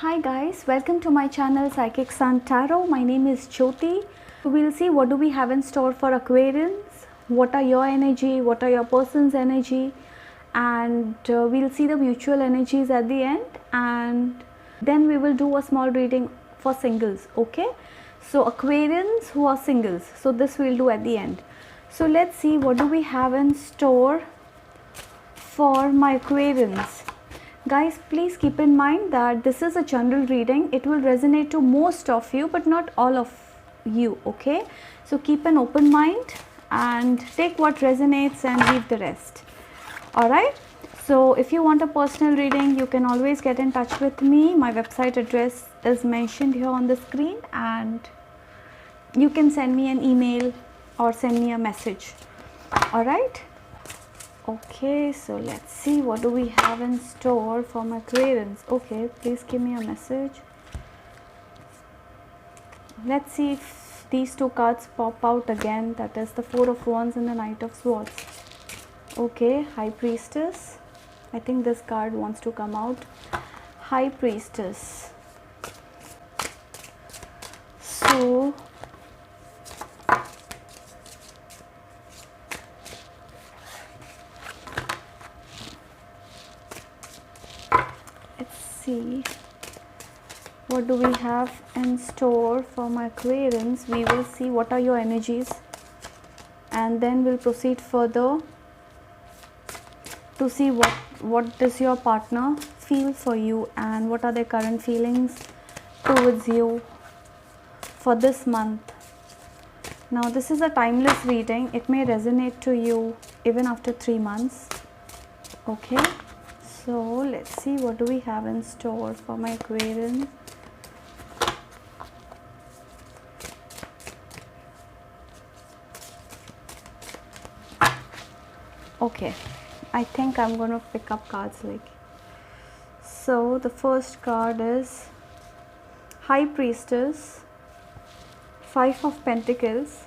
Hi guys, welcome to my channel Psychic Sun Tarot. My name is Jyoti. We'll see what do we have in store for Aquarians, what are your energy, what are your person's energy, and we'll see the mutual energies at the end, and then we will do a small reading for singles. Okay, so Aquarians who are singles, so this we'll do at the end. So let's see what do we have in store for my Aquarians. Guys, please keep in mind that this is a general reading. It will resonate to most of you but not all of you. Okay, so keep an open mind and take what resonates and leave the rest. Alright, so if you want a personal reading, you can always get in touch with me. My website address is mentioned here on the screen, and you can send me an email or send me a message. Alright, okay, so let's see what do we have in store for my Aquarians. Okay, please give me a message. Let's see if these two cards pop out again, that is the Four of Wands and the Knight of Swords. Okay, High Priestess. I think this card wants to come out. High Priestess. So let's see what do we have in store for my Aquarians. We will see what are your energies, and then we'll proceed further to see what does your partner feel for you and what are their current feelings towards you for this month. Now this is a timeless reading. It may resonate to you even after 3 months. Okay, so let's see what do we have in store for my Aquarians. Okay, I think I'm going to pick up cards like so. The first card is High Priestess, Five of Pentacles,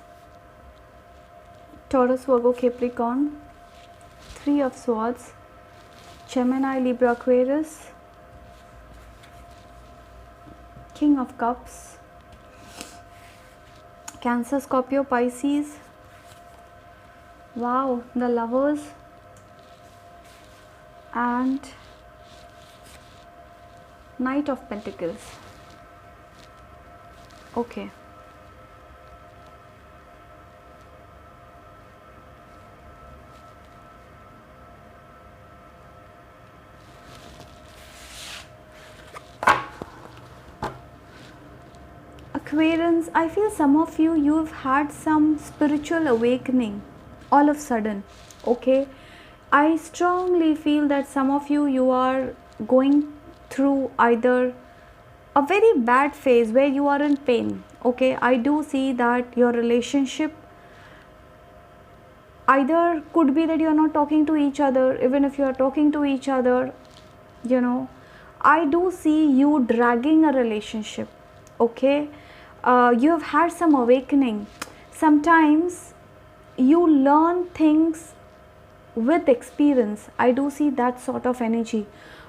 Taurus, Virgo, Capricorn, Three of Swords, Gemini, Libra, Aquarius, King of Cups, Cancer, Scorpio, Pisces. Wow, the Lovers, and Knight of Pentacles. Okay, Aquarians, I feel some of you've had some spiritual awakening all of a sudden. Okay, I strongly feel that some of you are going through either a very bad phase where you are in pain. Okay, I do see that your relationship either could be that you are not talking to each other. Even if you are talking to each other, I do see you dragging a relationship. Okay, you have had some awakening. Sometimes you learn things with experience. I do see that sort of energy.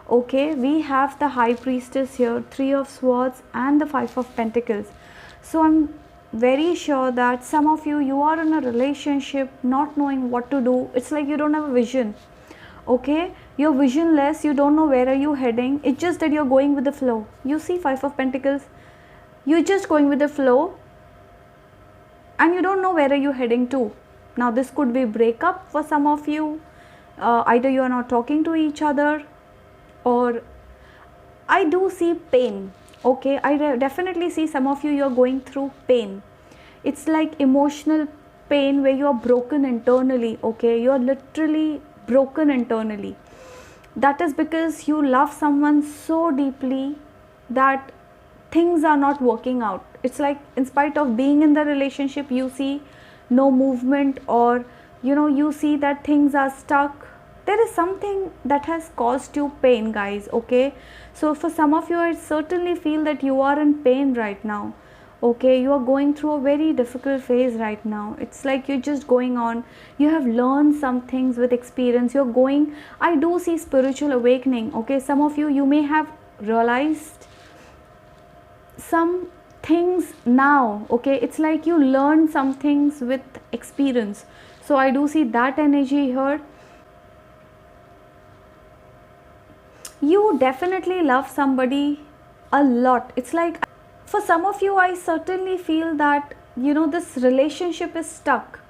Okay, we have the High Priestess here, Three of Swords, and the Five of Pentacles. So I'm very sure that some of you are in a relationship not knowing what to do. It's like you don't have a vision. Okay, you're visionless, you don't know where are you heading. It's just that you're going with the flow. You see Five of Pentacles, you're just going with the flow and you don't know where are you heading to. Now this could be breakup for some of you. Either you are not talking to each other, or I do see pain. Okay, I definitely see some of you're going through pain. It's like emotional pain where you are broken internally. Okay, you are literally broken internally. That is because you love someone so deeply that things are not working out. It's like in spite of being in the relationship, you see no movement, or you see that things are stuck. There is something that has caused you pain, guys. Okay, so for some of you, I certainly feel that you are in pain right now. Okay, you are going through a very difficult phase right now. It's like you're just going on. You have learned some things with experience. You're going, I do see spiritual awakening. Okay, some of you may have realized some things now. Okay, it's like you learn some things with experience. So I do see that energy here. You definitely love somebody a lot. It's like, for some of you, I certainly feel that, this relationship is stuck.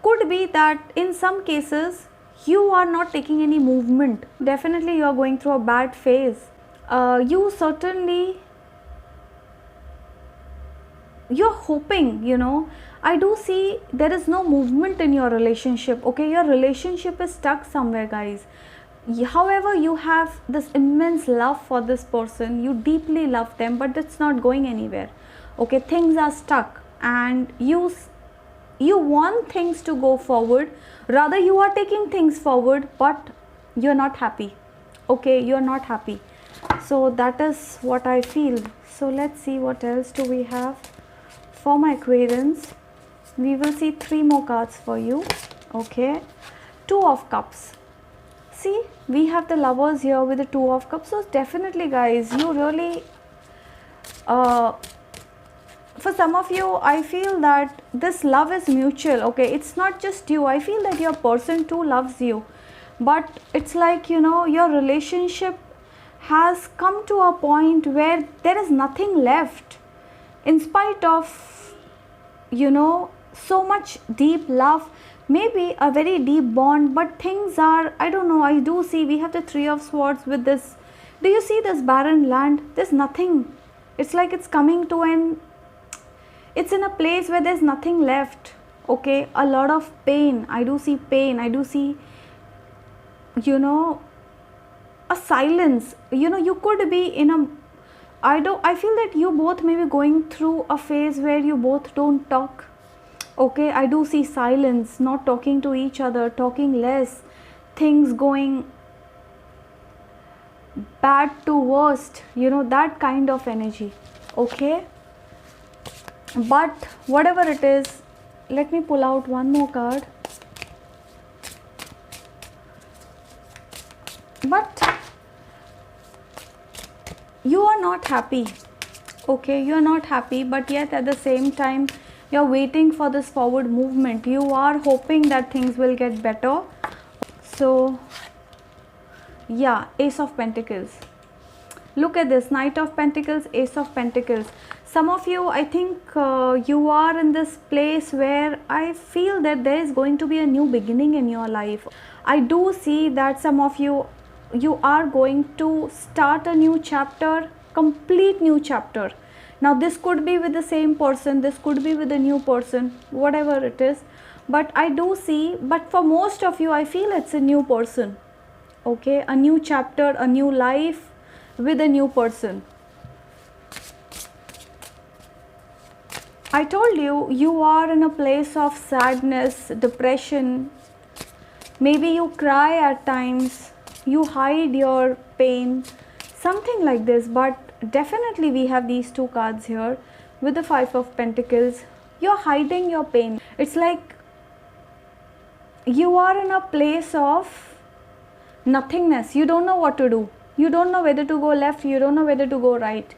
Could be that in some cases you are not taking any movement. Definitely you are going through a bad phase. You certainly, you're hoping. I do see there is no movement in your relationship. Okay, your relationship is stuck somewhere, guys. However, you have this immense love for this person, you deeply love them, but it's not going anywhere. Okay, things are stuck, and you want things to go forward. Rather, you are taking things forward, but you're not happy. Okay, you're not happy. So that is what I feel. So let's see what else do we have for my Aquarians. We will see 3 more cards for you. Okay, 2 of Cups. See, we have the Lovers here with the 2 of Cups. So definitely, guys, you really, for some of you, I feel that this love is mutual. Okay, it's not just you. I feel that your person too loves you, but it's like, your relationship has come to a point where there is nothing left, in spite of, so much deep love, maybe a very deep bond, but things are, I don't know. I do see we have the 3 of Swords with this. Do you see this barren land? There's nothing. It's like it's coming to an, it's in a place where there's nothing left. Okay, a lot of pain. I do see pain. I do see, a silence. You could be in a, I feel that you both may be going through a phase where you both don't talk. Okay, I do see silence, not talking to each other, talking less, things going bad to worst, that kind of energy. Okay, but whatever it is, let me pull out one more card. But you are not happy. Okay, you are not happy, but yet at the same time you're waiting for this forward movement. You are hoping that things will get better. So yeah, Ace of Pentacles. Look at this, Knight of Pentacles, Ace of Pentacles. Some of you, I think, you are in this place where I feel that there is going to be a new beginning in your life. I do see that some of you are going to start a new chapter, complete new chapter. Now this could be with the same person, this could be with a new person, whatever it is. But I do see, but for most of you, I feel it's a new person. Okay, a new chapter, a new life with a new person. I told you, you are in a place of sadness, depression. Maybe you cry at times, you hide your pain, something like this. But definitely we have these 2 cards here with the 5 of Pentacles. You're hiding your pain. It's like you are in a place of nothingness. You don't know what to do. You don't know whether to go left. You don't know whether to go right.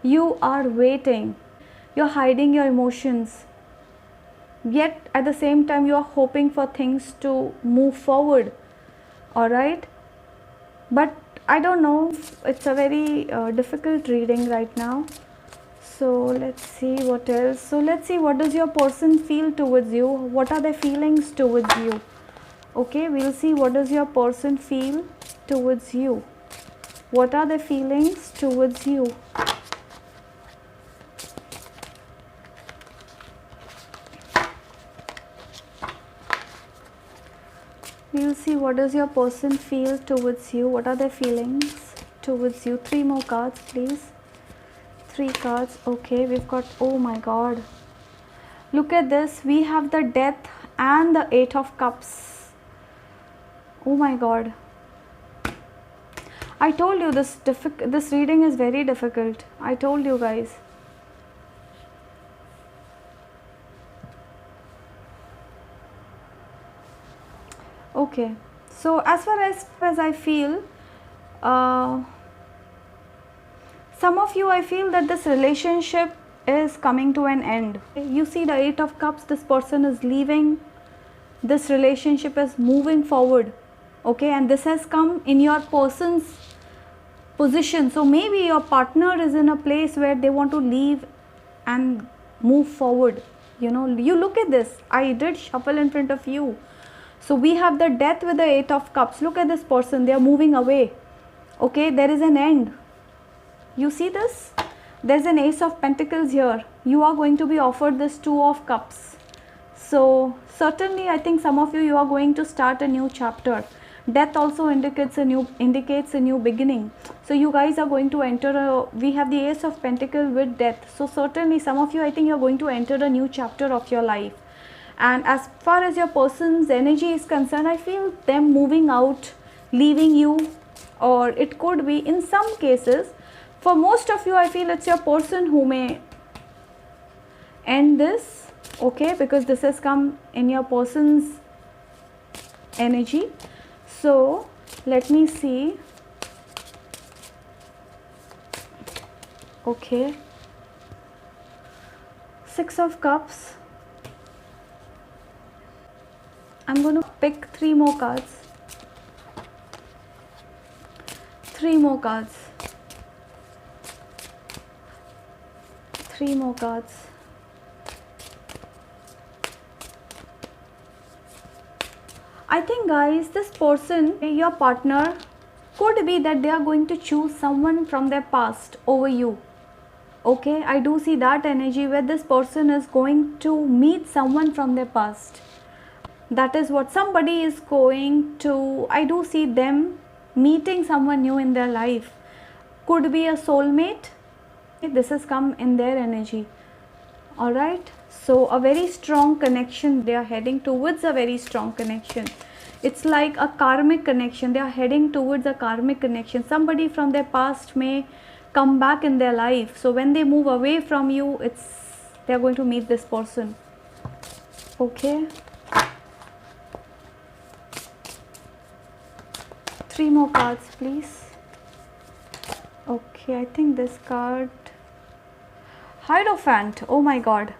You are waiting. You're hiding your emotions. Yet at the same time, you are hoping for things to move forward. Alright? But I don't know. It's a very difficult reading right now. So let's see what else. So let's see, what does your person feel towards you? What are their feelings towards you? Okay, we'll see what does your person feel towards you. What are their feelings towards you? We'll see what does your person feel towards you. What are their feelings towards you? 3 more cards, please. 3 cards. Okay, we've got, oh my god. Look at this. We have the Death and the 8 of Cups. Oh my god. I told you this reading is very difficult. I told you guys. Okay, so as far as I feel, Some of you, I feel that this relationship is coming to an end. You see the Eight of Cups, this person is leaving, this relationship is moving forward, okay, and this has come in your person's position. So maybe your partner is in a place where they want to leave and move forward. You know, you look at this, I did shuffle in front of you. So we have the Death with the Eight of Cups. Look at this person, they are moving away, okay, there is an end. You see this? There's an Ace of Pentacles here. You are going to be offered this Two of Cups. So certainly I think some of you are going to start a new chapter. Death also indicates a new beginning. So you guys are going to enter we have the Ace of Pentacles with Death. So certainly some of you, I think you're going to enter a new chapter of your life. And as far as your person's energy is concerned, I feel them moving out, leaving you, or it could be in some cases, for most of you, I feel it's your person who may end this, okay, because this has come in your person's energy. So let me see. Okay, Six of Cups. I'm going to pick 3 more cards. 3 more cards. 3 more cards. I think guys, this person, your partner, could be that they are going to choose someone from their past over you. Okay, I do see that energy where this person is going to meet someone from their past. That is what somebody is going to, I do see them meeting someone new in their life. Could be a soulmate. This has come in their energy. Alright, so a very strong connection, they are heading towards a very strong connection. It's like a karmic connection, they are heading towards a karmic connection. Somebody from their past may come back in their life. So when they move away from you, they are going to meet this person. Okay. 3 more cards, please. Okay, I think this card, Hierophant. Oh my god.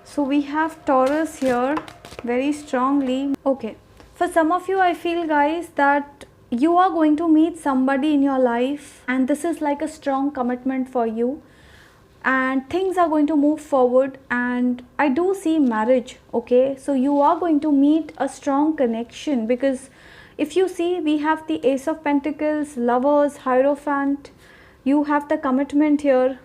So we have Taurus here very strongly. Okay, for some of you, I feel guys that you are going to meet somebody in your life and this is like a strong commitment for you and things are going to move forward, and I do see marriage. Okay, so you are going to meet a strong connection, because if you see, we have the Ace of Pentacles, Lovers, Hierophant, you have the commitment here.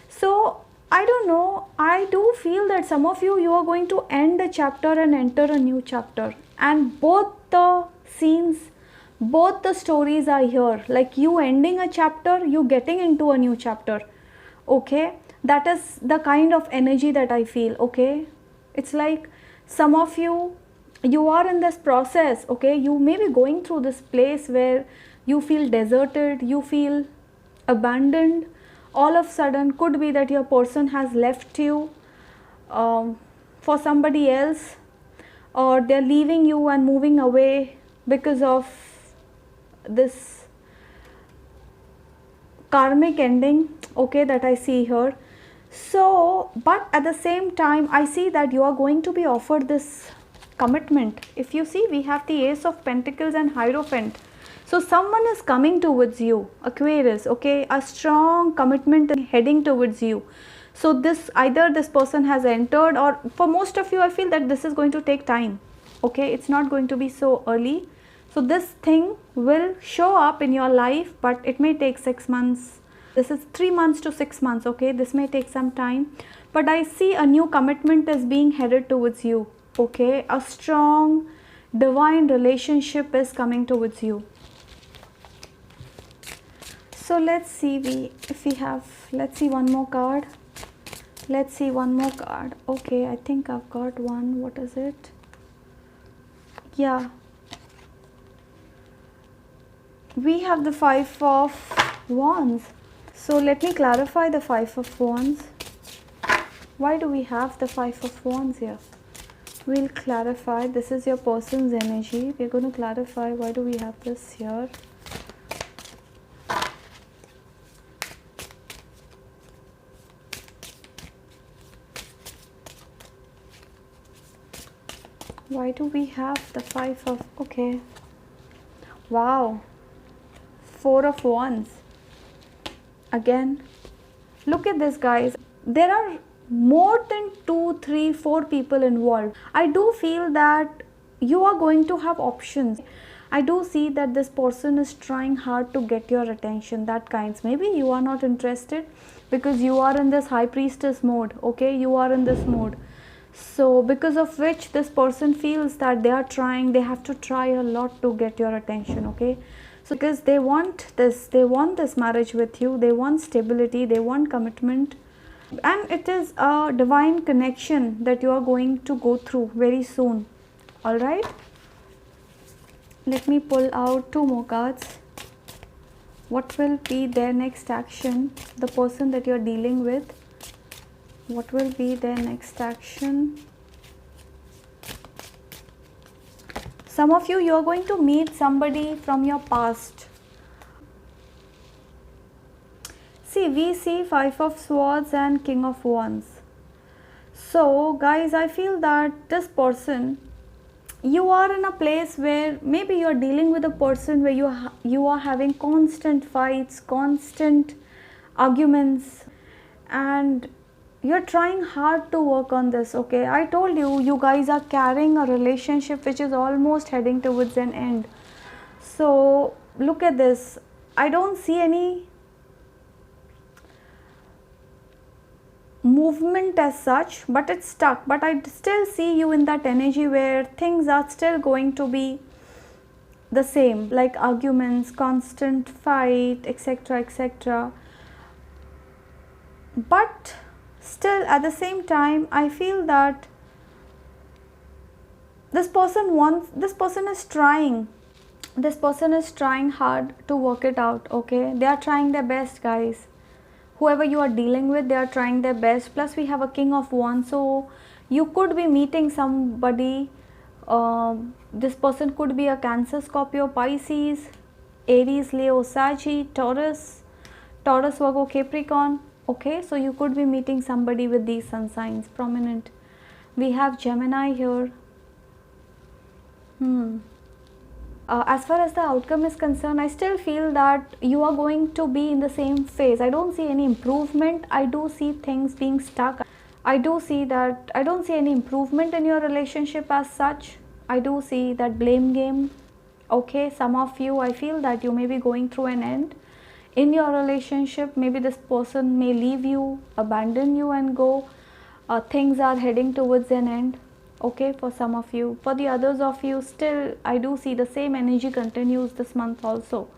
So I don't know, I do feel that some of you are going to end a chapter and enter a new chapter, and both the scenes, both the stories are here, like you ending a chapter, you getting into a new chapter. Okay, that is the kind of energy that I feel. Okay, it's like some of you are in this process. Okay, you may be going through this place where you feel deserted, you feel abandoned. All of a sudden, could be that your person has left you for somebody else, or they're leaving you and moving away because of this karmic ending, okay, that I see here. So, but at the same time, I see that you are going to be offered this commitment. If you see, we have the Ace of Pentacles and Hierophant. So someone is coming towards you, Aquarius, okay, a strong commitment heading towards you. So this, either this person has entered, or for most of you, I feel that this is going to take time. Okay, it's not going to be so early. So this thing will show up in your life, but it may take 6 months. This is 3 months to 6 months. Okay, this may take some time, but I see a new commitment is being headed towards you. Okay, a strong divine relationship is coming towards you. So let's see, let's see one more card. Let's see one more card. Okay, I think I've got one. What is it? Yeah. We have the Five of Wands. So let me clarify the Five of Wands. Why do we have the Five of Wands here? We'll clarify. This is your person's energy. We're going to clarify why do we have this here. Why do we have the 5 of, okay, wow, 4 of Wands. Again, look at this, guys. There are more than 2, 3, 4 people involved. I do feel that you are going to have options. I do see that this person is trying hard to get your attention, that kinds. Maybe you are not interested because you are in this high priestess mode, okay? You are in this mode. So because of which this person feels that they are trying, they have to try a lot to get your attention, okay? So because they want this marriage with you, they want stability, they want commitment, and it is a divine connection that you are going to go through very soon. All right, let me pull out 2 more cards. What will be their next action? The person that you are dealing with, what will be their next action? Some of you are going to meet somebody from your past. See, we see 5 of Swords and King of Wands. So guys, I feel that this person, you are in a place where maybe you are dealing with a person where you are having constant fights, constant arguments, and you're trying hard to work on this, okay? I told you, you guys are carrying a relationship which is almost heading towards an end. So look at this. I don't see any movement as such, but it's stuck. But I still see you in that energy where things are still going to be the same, like arguments, constant fight, etc., etc. But still at the same time, I feel that this person is trying hard to work it out, okay? They are trying their best, guys. Whoever you are dealing with, they are trying their best. Plus we have a King of Wands, so you could be meeting somebody. This person could be a Cancer, Scorpio, Pisces, Aries, Leo, Sagittarius, Taurus, Virgo, Capricorn. Okay, so you could be meeting somebody with these sun signs prominent. We have Gemini here. As far as the outcome is concerned, I still feel that you are going to be in the same phase. I don't see any improvement. I do see things being stuck. I don't see any improvement in your relationship as such. I do see that blame game. Okay, some of you, I feel that you may be going through an end in your relationship. Maybe this person may leave you, abandon you and go. Things are heading towards an end. Okay, for some of you. For the others of you, still I do see the same energy continues this month also.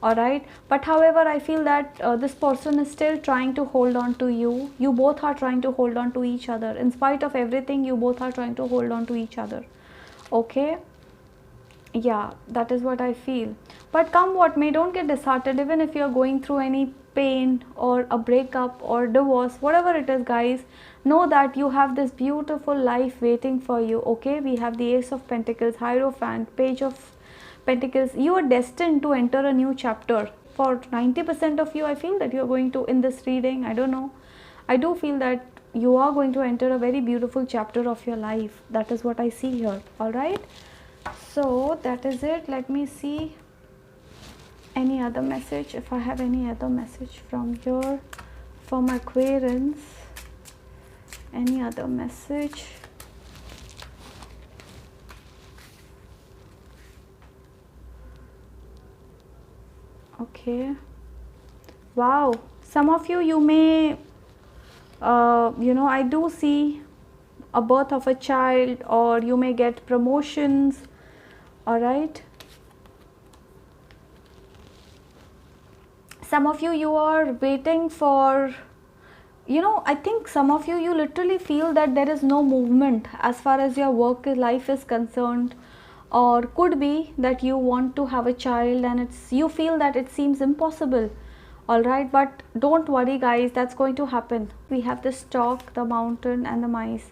Alright, but however, I feel that this person is still trying to hold on to you. You both are trying to hold on to each other. In spite of everything, you both are trying to hold on to each other. Okay, yeah, that is what I feel. But come what may, don't get disheartened. Even if you are going through any pain or a breakup or divorce, whatever it is, guys, know that you have this beautiful life waiting for you. Okay, we have the Ace of Pentacles, Hierophant, Page of Pentacles. You are destined to enter a new chapter. For 90% of you, I feel that you are going to, in this reading, I don't know, I do feel that you are going to enter a very beautiful chapter of your life. That is what I see here. Alright, so that is it. Let me see any other message, if I have any other message from here from Aquarians. Any other message? Okay, wow, some of you may I do see a birth of a child, or you may get promotions. All right, some of you are waiting for, I think some of you literally feel that there is no movement as far as your work life is concerned, or could be that you want to have a child and you feel that it seems impossible. Alright, but don't worry, guys, that's going to happen. We have the Stork, the Mountain and the Mice.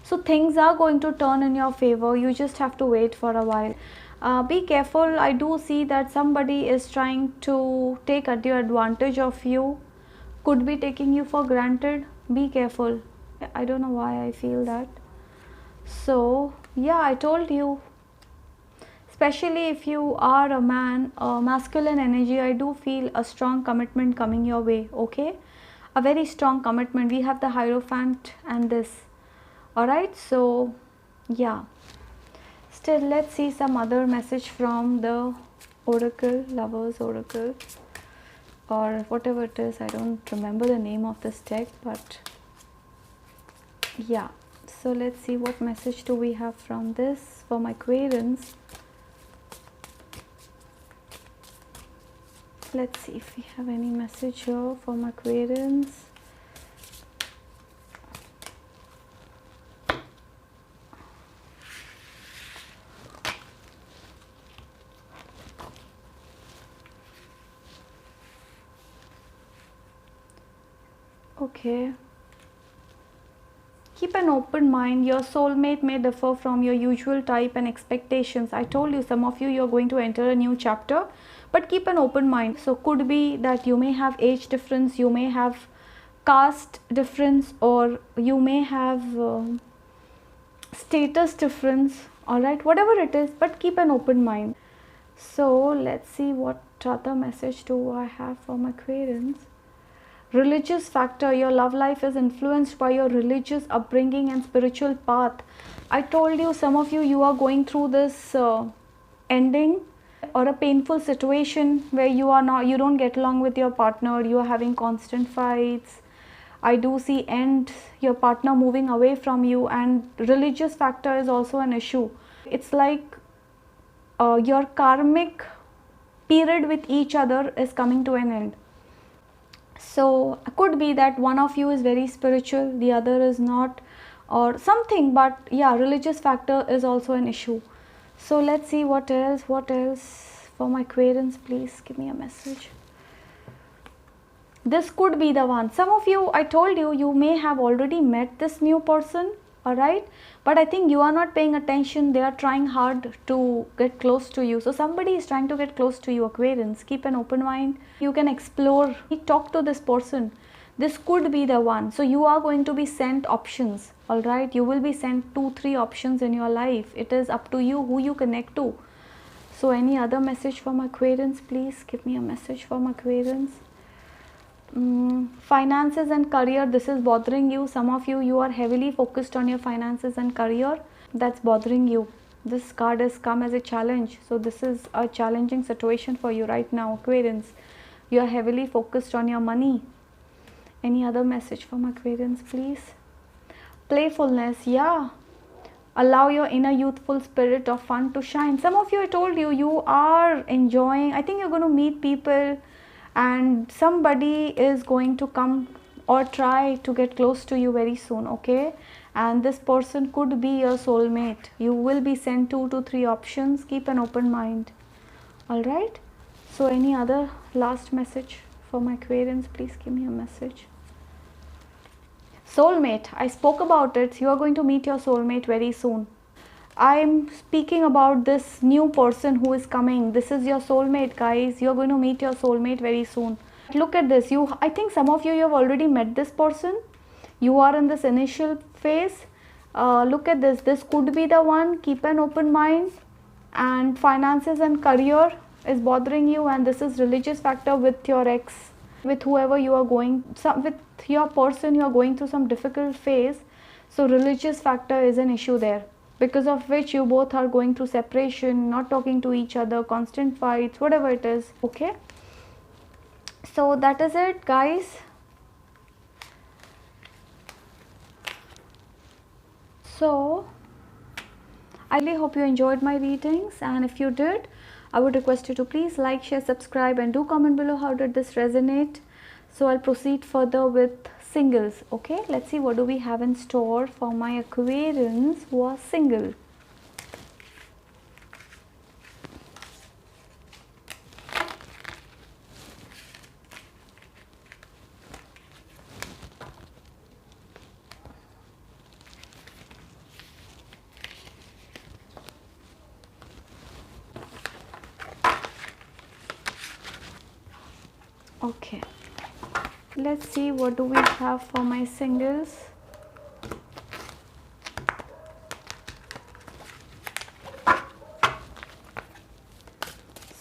So things are going to turn in your favor. You just have to wait for a while. Be careful. I do see that somebody is trying to take advantage of you, could be taking you for granted. Be careful. I don't know why I feel that. So yeah, I told you, especially if you are a man, masculine energy, I do feel a strong commitment coming your way. Okay, a very strong commitment. We have the Hierophant and this. Alright, so yeah, still let's see some other message from the oracle, Lovers Oracle, or whatever it is. I don't remember the name of this deck, but yeah. So let's see what message do we have from this for my Aquarians. Let's see if we have any message here for my Aquarians. Okay. Keep an open mind. Your soulmate may differ from your usual type and expectations. I told you, some of you, you're going to enter a new chapter, but keep an open mind. So could be that you may have age difference, you may have caste difference, or you may have status difference. Alright, whatever it is, but keep an open mind. So let's see what other message do I have for my Aquarians. Religious factor. Your love life is influenced by your religious upbringing and spiritual path. I told you, some of you, you are going through this ending or a painful situation where you don't get along with your partner, you are having constant fights. I do see your partner moving away from you, and religious factor is also an issue. It's like your karmic period with each other is coming to an end. So could be that one of you is very spiritual, the other is not, or something, but yeah, religious factor is also an issue. So let's see what else for my Aquarians. Please give me a message. This could be the one. Some of you, I told you, you may have already met this new person, alright, but I think you are not paying attention. They are trying hard to get close to you. So somebody is trying to get close to you, Aquarians. Keep an open mind. You can explore, talk to this person. This could be the one. So you are going to be sent options, alright. You will be sent 2-3 options in your life. It is up to you who you connect to. So any other message for my Aquarians? Please give me a message for my Aquarians. Finances and career, this is bothering you. Some of you, you are heavily focused on your finances and career. That's bothering you. This card has come as a challenge. So this is a challenging situation for you right now, Aquarians. You are heavily focused on your money. Any other message from Aquarians, please? Playfulness, yeah. Allow your inner youthful spirit of fun to shine. Some of you, I told you, you are enjoying. I think you're going to meet people, and somebody is going to come or try to get close to you very soon. Okay, and this person could be your soulmate. You will be sent 2 to 3 options. Keep an open mind. All right, so any other last message for my Aquarians? Please give me a message. Soulmate, I spoke about it. You are going to meet your soulmate very soon. I'm speaking about this new person who is coming. This is your soulmate, guys. You're going to meet your soulmate very soon. Look at this. I think some of you, you have already met this person. You are in this initial phase. Look at this. This could be the one. Keep an open mind. And finances and career is bothering you. And this is religious factor with your ex, with whoever you are going, with your person, you are going through some difficult phase. So religious factor is an issue there, because of which you both are going through separation, not talking to each other, constant fights, whatever it is. Okay, so that is it, guys. So I really hope you enjoyed my readings, and if you did, I would request you to please like, share, subscribe, and do comment below how did this resonate. So I'll proceed further with singles. Okay, let's see what do we have in store for my Aquarians who are single. Okay, let's see what do we have for my singles.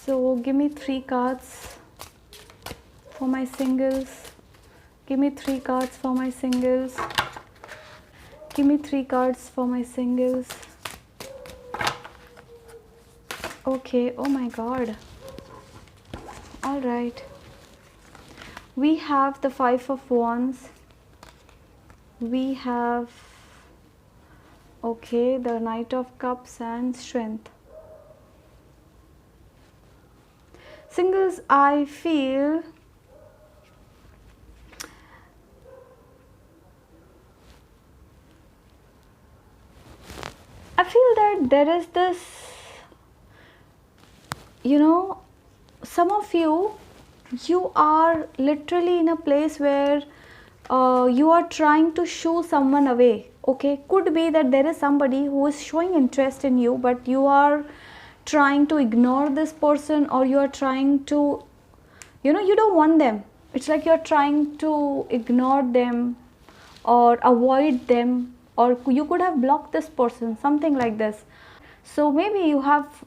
So give me 3 cards for my singles. Give me 3 cards for my singles. Give me 3 cards for my singles. Okay, oh my god. All right. We have the 5 of Wands. We have, okay, the Knight of Cups and Strength. Singles, I feel that there is this, you know, some of you are literally in a place where you are trying to shoo someone away. Okay, could be that there is somebody who is showing interest in you, but you are trying to ignore this person, or you are trying to, you know, you don't want them. It's like you're trying to ignore them or avoid them, or you could have blocked this person, something like this. So maybe you have,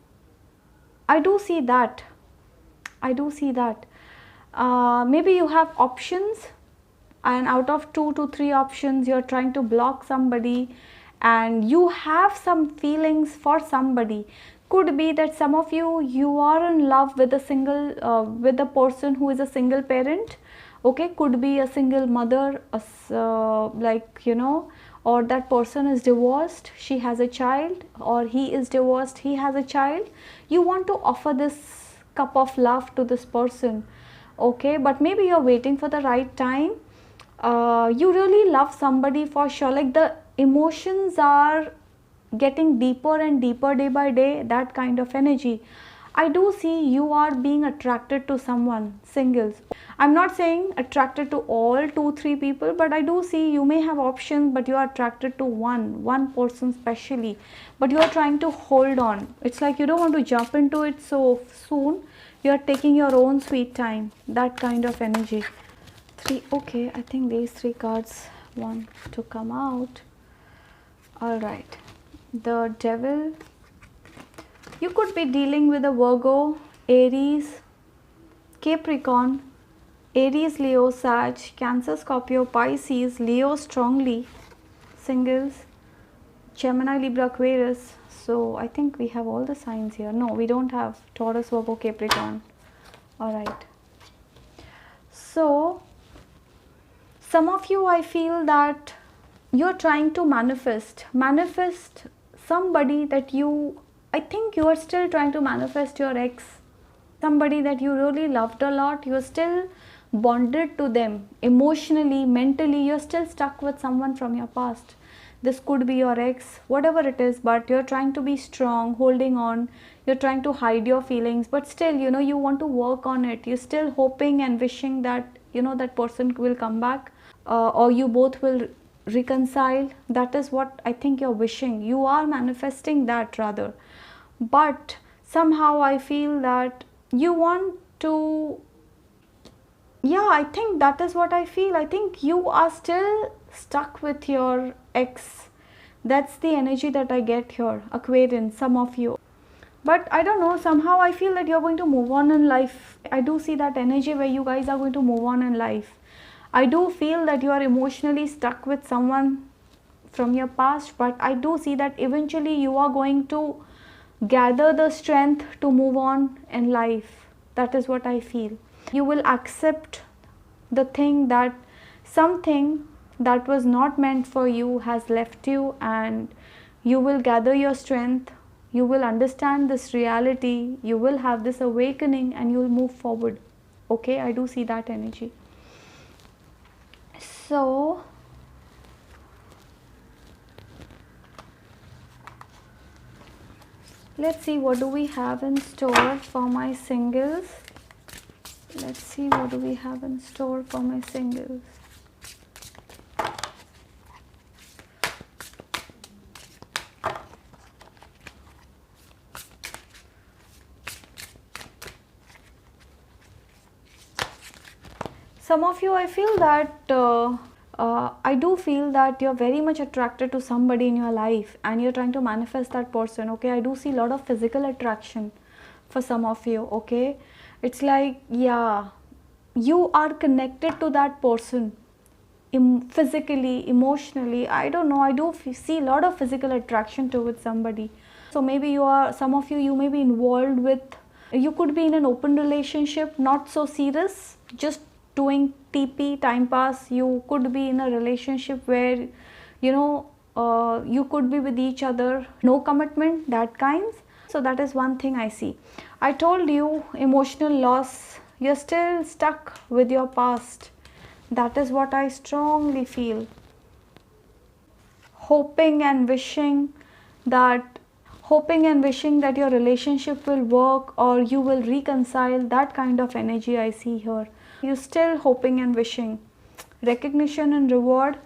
I do see that. Maybe you have options, and out of 2 to 3 options you're trying to block somebody, and you have some feelings for somebody. Could be that some of you are in love with a single with a person who is a single parent. Okay, could be a single mother, like, you know, or that person is divorced, she has a child, or he is divorced, he has a child. You want to offer this cup of love to this person. Okay, but maybe you're waiting for the right time. You really love somebody for sure, like the emotions are getting deeper and deeper day by day, that kind of energy. I do see you are being attracted to someone, singles. I'm not saying attracted to all 2 3 people, but I do see you may have options, but you are attracted to one person specially, but you are trying to hold on. It's like you don't want to jump into it so soon. You are taking your own sweet time, that kind of energy. 3, okay, I think these 3 cards want to come out. All right, the Devil. You could be dealing with a Virgo, Aries, Capricorn, Aries, Leo, Sag, Cancer, Scorpio, Pisces, Leo strongly, singles, Gemini, Libra, Aquarius. So I think we have all the signs here. No, we don't have Taurus, Virgo, Capricorn. All right. So some of you, I feel that you're trying to manifest somebody that you, I think you are still trying to manifest your ex, somebody that you really loved a lot. You're still bonded to them emotionally, mentally. You're still stuck with someone from your past. This could be your ex, whatever it is, but you're trying to be strong, holding on. You're trying to hide your feelings, but still, you know, you want to work on it. You're still hoping and wishing that, you know, that person will come back, or you both will reconcile. That is what I think you're wishing. You are manifesting that rather. But somehow I feel that you want to, yeah, I think that is what I feel. I think you are still stuck with your ex. That's the energy that I get here, Aquarian, some of you. But I don't know, somehow I feel that you're going to move on in life. I do see that energy where you guys are going to move on in life. I do feel that you are emotionally stuck with someone from your past, but I do see that eventually you are going to gather the strength to move on in life. That is what I feel. You will accept the thing that something that was not meant for you has left you, and you will gather your strength. You will understand this reality. You will have this awakening and you will move forward. Okay, I do see that energy. So let's see what do we have in store for my singles. Let's see what do we have in store for my singles. some of you, I feel that I do feel that you're very much attracted to somebody in your life and you're trying to manifest that person. Okay, I do see a lot of physical attraction for some of you. Okay, it's like, yeah, you are connected to that person physically, emotionally. I don't know, I do see a lot of physical attraction towards somebody. So maybe you are, some of you, you may be involved with, you could be in an open relationship, not so serious, just doing TP, time pass. You could be in a relationship where, you know, you could be with each other, no commitment, that kinds. So that is one thing I see. I told you, emotional loss, you're still stuck with your past. That is what I strongly feel. Hoping and wishing that your relationship will work or you will reconcile, that kind of energy I see here. You're still hoping and wishing. Recognition and reward.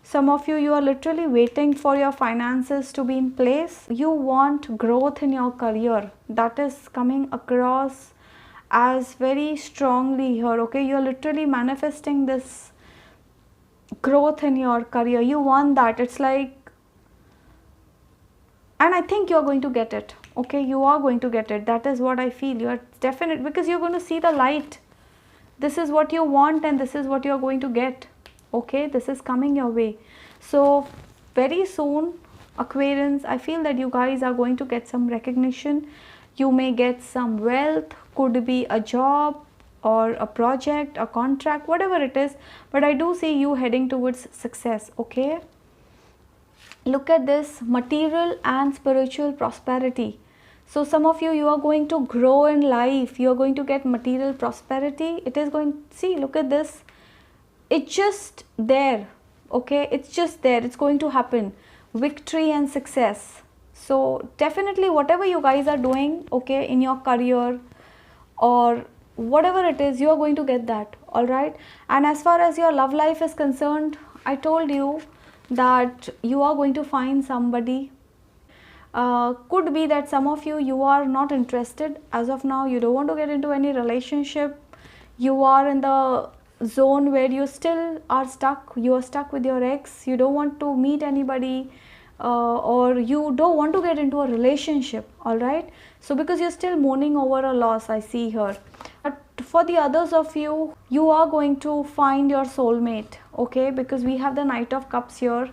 Some of you, you are literally waiting for your finances to be in place. You want growth in your career. That is coming across as very strongly here. Okay, you're literally manifesting this growth in your career. You want that. It's like, and I think you're going to get it. Okay, you are going to get it. That is what I feel. You're definite, because you're going to see the light. This is what you want and this is what you're going to get. Okay, this is coming your way. So very soon, Aquarians, I feel that you guys are going to get some recognition. You may get some wealth, could be a job or a project, a contract, whatever it is, but I do see you heading towards success. Okay, look at this, material and spiritual prosperity. So some of you, you are going to grow in life, you are going to get material prosperity. It is going, see, look at this, it's just there. Okay, it's just there, it's going to happen. Victory and success. So definitely whatever you guys are doing, okay, in your career or whatever it is, you are going to get that. All right, and as far as your love life is concerned, I told you that you are going to find somebody. Could be that some of you, you are not interested as of now, you don't want to get into any relationship. You are in the zone where you still are stuck, you are stuck with your ex, you don't want to meet anybody, or you don't want to get into a relationship. All right, so because you're still mourning over a loss, I see here. But for the others of you, you are going to find your soulmate. Okay, because we have the Knight of Cups here.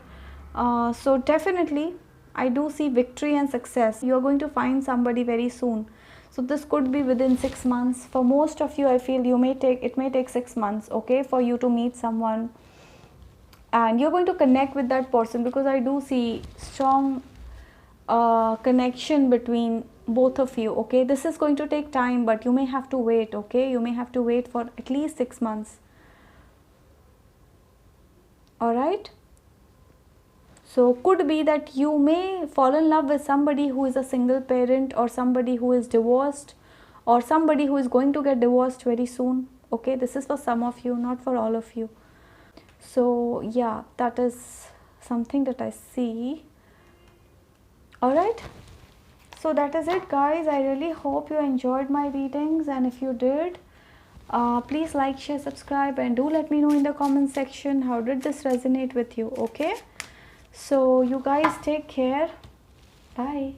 So definitely I do see victory and success. You are going to find somebody very soon. So this could be within 6 months. For most of you, I feel it may take 6 months, okay, for you to meet someone. And you're going to connect with that person, because I do see strong connection between both of you. Okay, this is going to take time, but you may have to wait. Okay, you may have to wait for at least 6 months. All right. So could be that you may fall in love with somebody who is a single parent, or somebody who is divorced, or somebody who is going to get divorced very soon. Okay, this is for some of you, not for all of you. So yeah, that is something that I see. All right, so that is it, guys. I really hope you enjoyed my readings, and if you did, please like, share, subscribe, and do let me know in the comment section how did this resonate with you. Okay, so you guys take care. Bye.